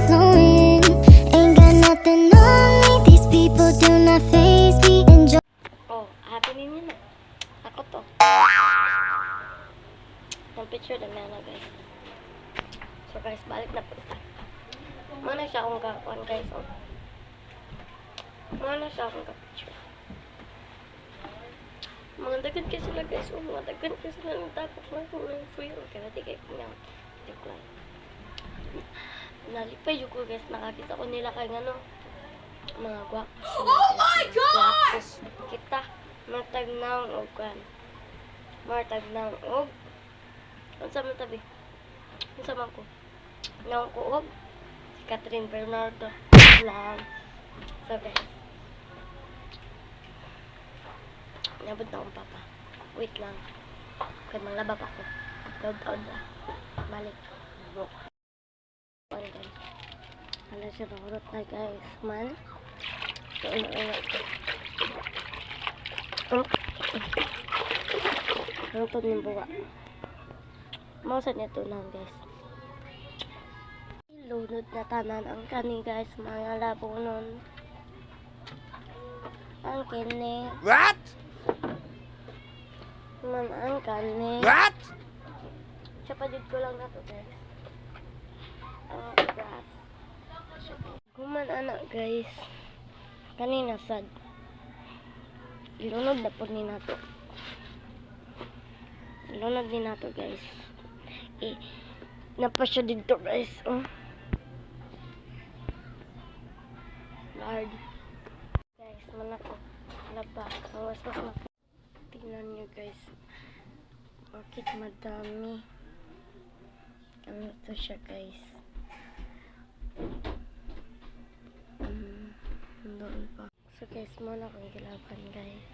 flowing. Ain't got nothing on me. These people do not faze me. Enjoy. Oh, happy ninyo na. Ako to. Yung picture na meron guys. So guys, balik na punta. Mana siya akong kakuan guys. Oh. Mana siya akong ka-picture. Mga dagan kasi sila guys. Oh, mga dagan kasi sila ng tapos na kung ng free. Okay, pati kayo kanya. Tiklan. Nalipay yung ko guys. Nakakita ko nila kay ano. Mga gwapos. Oh my gosh! Kita. Matag ng ugan. Matag ng ug. Ang sama tabi. Ang sama ko. Nang kuog. Si Catherine Bernardo. Lang. So guys. Nabot na akong papa. Wait lang. Kaya manglabak ako. Load out na. Balik. Okay guys. Hala siya nakurot na guys. Man. So ina ko. Oh. Ano to ng buwa? Mausan niya to lang guys. Lunod na tanan ang kani guys. Mga labo nun. Ang kini. What? Man ang kani. What? Chapadid ko lang na to guys. Ang grass. Kuman anak guys. Kanina sad. Ilunod na po ni nato. Ilunod din nato guys. Napasya dito guys. Oh. Lord. Guys, manako. Laba. Mawas-was na po. Tingnan nyo guys. Bakit madami? Ano to siya guys? Doon pa. So guys, muna akong gilaban guys.